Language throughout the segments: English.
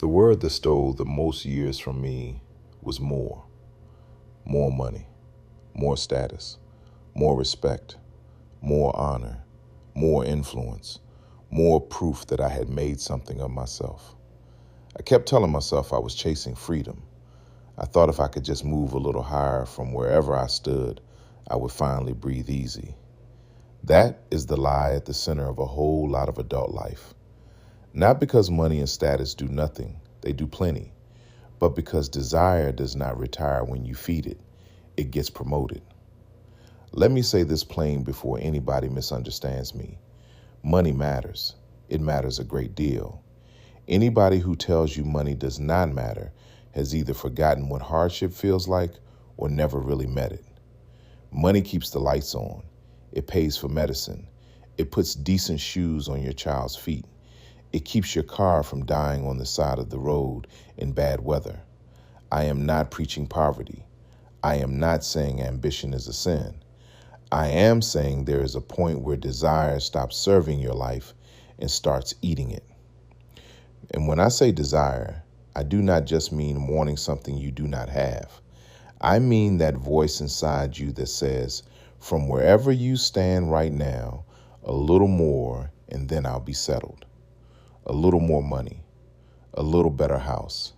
The word that stole the most years from me was more. More money, more status, more respect, more honor, more influence, more proof that I had made something of myself. I kept telling myself I was chasing freedom. I thought if I could just move a little higher from wherever I stood, I would finally breathe easy. That is the lie at the center of a whole lot of adult life. Not because money and status do nothing, they do plenty, but because desire does not retire when you feed it, it gets promoted. Let me say this plain before anybody misunderstands me. Money matters. It matters a great deal. Anybody who tells you money does not matter has either forgotten what hardship feels like or never really met it. Money keeps the lights on. It pays for medicine. It puts decent shoes on your child's feet. It keeps your car from dying on the side of the road in bad weather. I am not preaching poverty. I am not saying ambition is a sin. I am saying there is a point where desire stops serving your life and starts eating it. And when I say desire, I do not just mean wanting something you do not have. I mean that voice inside you that says, from wherever you stand right now, a little more and then I'll be settled. A little more money, a little better house,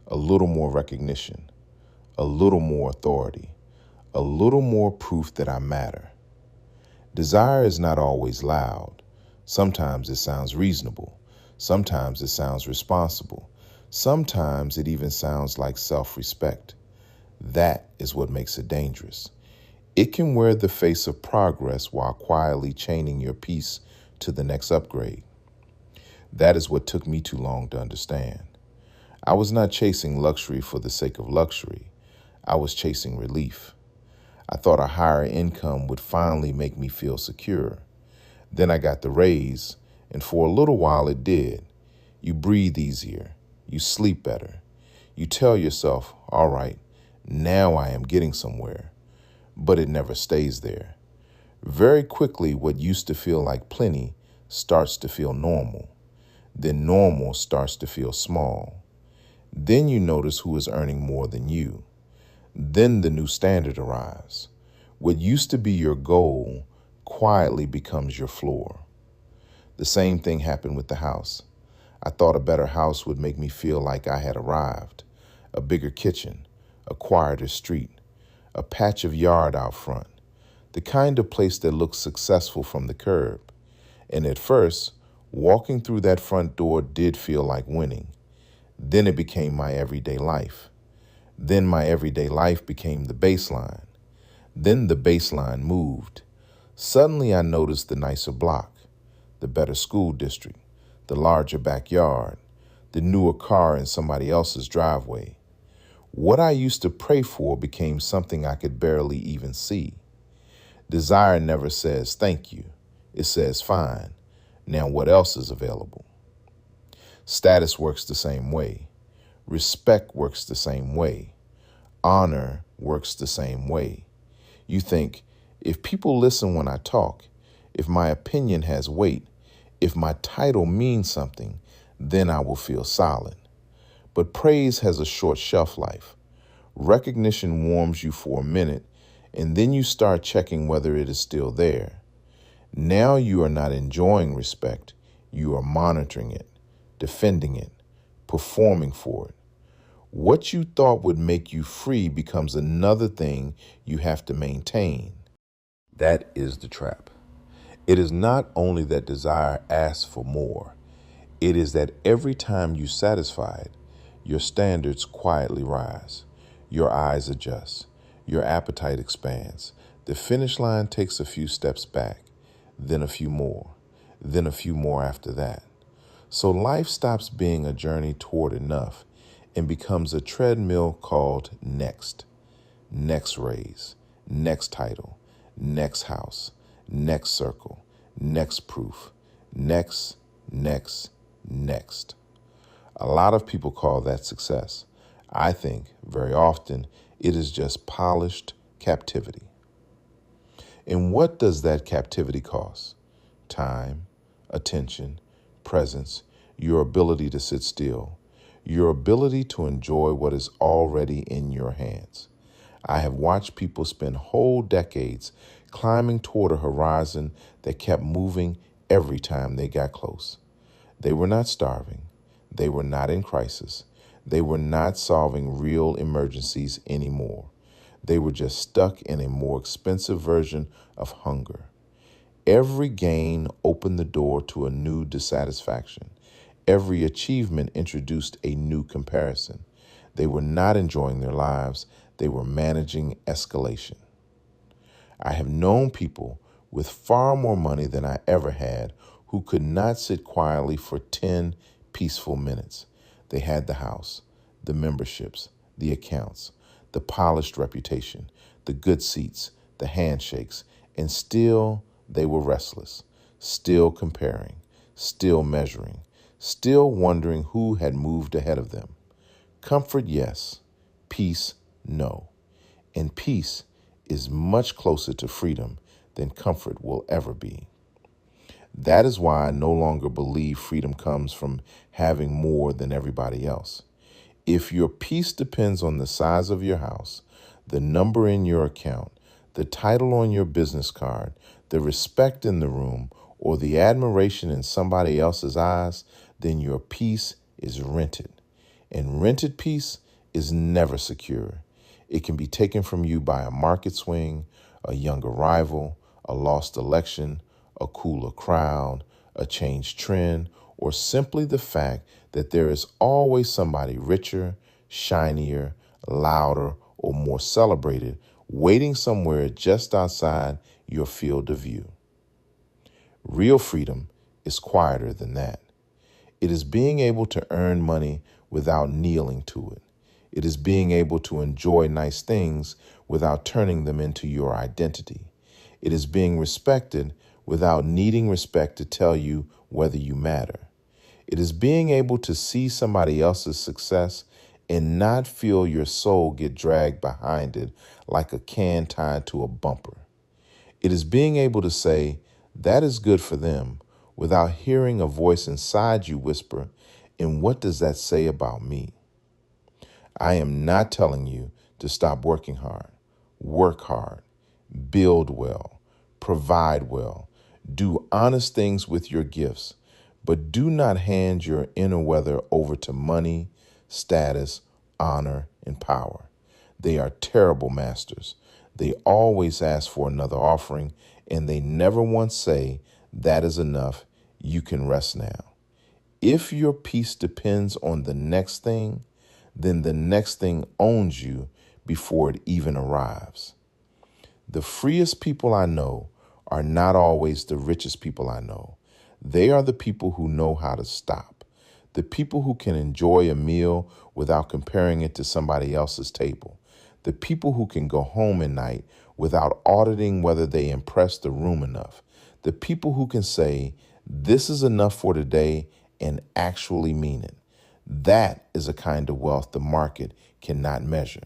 a little more recognition, a little more authority, a little more proof that I matter. Desire is not always loud. Sometimes it sounds reasonable. Sometimes it sounds responsible. Sometimes it even sounds like self-respect. That is what makes it dangerous. It can wear the face of progress while quietly chaining your peace to the next upgrade. That is what took me too long to understand. I was not chasing luxury for the sake of luxury. I was chasing relief. I thought a higher income would finally make me feel secure. Then I got the raise, and for a little while it did. You breathe easier. You sleep better. You tell yourself, all right, now I am getting somewhere. But it never stays there. Very quickly, what used to feel like plenty starts to feel normal. Then normal starts to feel small. Then you notice who is earning more than you. Then the new standard arrives. What used to be your goal quietly becomes your floor. The same thing happened with the house. I thought a better house would make me feel like I had arrived. A bigger kitchen, a quieter street, a patch of yard out front, the kind of place that looks successful from the curb. And at first, walking through that front door did feel like winning. Then it became my everyday life. Then my everyday life became the baseline. Then the baseline moved. Suddenly I noticed the nicer block, the better school district, the larger backyard, the newer car in somebody else's driveway. What I used to pray for became something I could barely even see. Desire never says thank you. It says fine. Now what else is available? Status works the same way. Respect works the same way. Honor works the same way. You think, if people listen when I talk, if my opinion has weight, if my title means something, then I will feel solid. But praise has a short shelf life. Recognition warms you for a minute, and then you start checking whether it is still there. Now you are not enjoying respect. You are monitoring it, defending it, performing for it. What you thought would make you free becomes another thing you have to maintain. That is the trap. It is not only that desire asks for more. It is that every time you satisfy it, your standards quietly rise. Your eyes adjust. Your appetite expands. The finish line takes a few steps back, then a few more, then a few more after that. So life stops being a journey toward enough and becomes a treadmill called next. Next raise, next title, next house, next circle, next proof, next. A lot of people call that success. I think very often it is just polished captivity. And what does that captivity cost? Time, attention, presence, your ability to sit still, your ability to enjoy what is already in your hands. I have watched people spend whole decades climbing toward a horizon that kept moving every time they got close. They were not starving. They were not in crisis. They were not solving real emergencies anymore. They were just stuck in a more expensive version of hunger. Every gain opened the door to a new dissatisfaction. Every achievement introduced a new comparison. They were not enjoying their lives. They were managing escalation. I have known people with far more money than I ever had who could not sit quietly for 10 peaceful minutes. They had the house, the memberships, the accounts, the polished reputation, the good seats, the handshakes, and still they were restless, still comparing, still measuring, still wondering who had moved ahead of them. Comfort, yes. Peace, no. And peace is much closer to freedom than comfort will ever be. That is why I no longer believe freedom comes from having more than everybody else. If your peace depends on the size of your house, the number in your account, the title on your business card, the respect in the room, or the admiration in somebody else's eyes, then your peace is rented. And rented peace is never secure. It can be taken from you by a market swing, a young arrival, a lost election, a cooler crowd, a changed trend, or simply the fact that there is always somebody richer, shinier, louder, or more celebrated waiting somewhere just outside your field of view. Real freedom is quieter than that. It is being able to earn money without kneeling to it. It is being able to enjoy nice things without turning them into your identity. It is being respected without needing respect to tell you whether you matter. It is being able to see somebody else's success and not feel your soul get dragged behind it like a can tied to a bumper. It is being able to say, that is good for them, without hearing a voice inside you whisper, and what does that say about me? I am not telling you to stop working hard. Work hard, build well, provide well, do honest things with your gifts, but do not hand your inner weather over to money, status, honor, and power. They are terrible masters. They always ask for another offering, and they never once say, that is enough, you can rest now. If your peace depends on the next thing, then the next thing owns you before it even arrives. The freest people I know are not always the richest people I know. They are the people who know how to stop, the people who can enjoy a meal without comparing it to somebody else's table, the people who can go home at night without auditing whether they impress the room enough, the people who can say, this is enough for today and actually mean it. That is a kind of wealth the market cannot measure.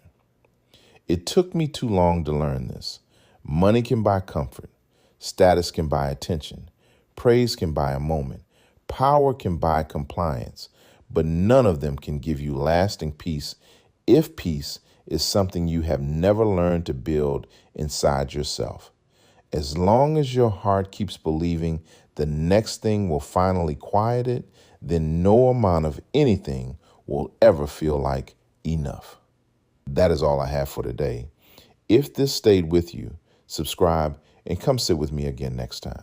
It took me too long to learn this. Money can buy comfort. Status can buy attention. Praise can buy a moment. Power can buy compliance. But none of them can give you lasting peace if peace is something you have never learned to build inside yourself. As long as your heart keeps believing the next thing will finally quiet it, then no amount of anything will ever feel like enough. That is all I have for today. If this stayed with you, subscribe and come sit with me again next time.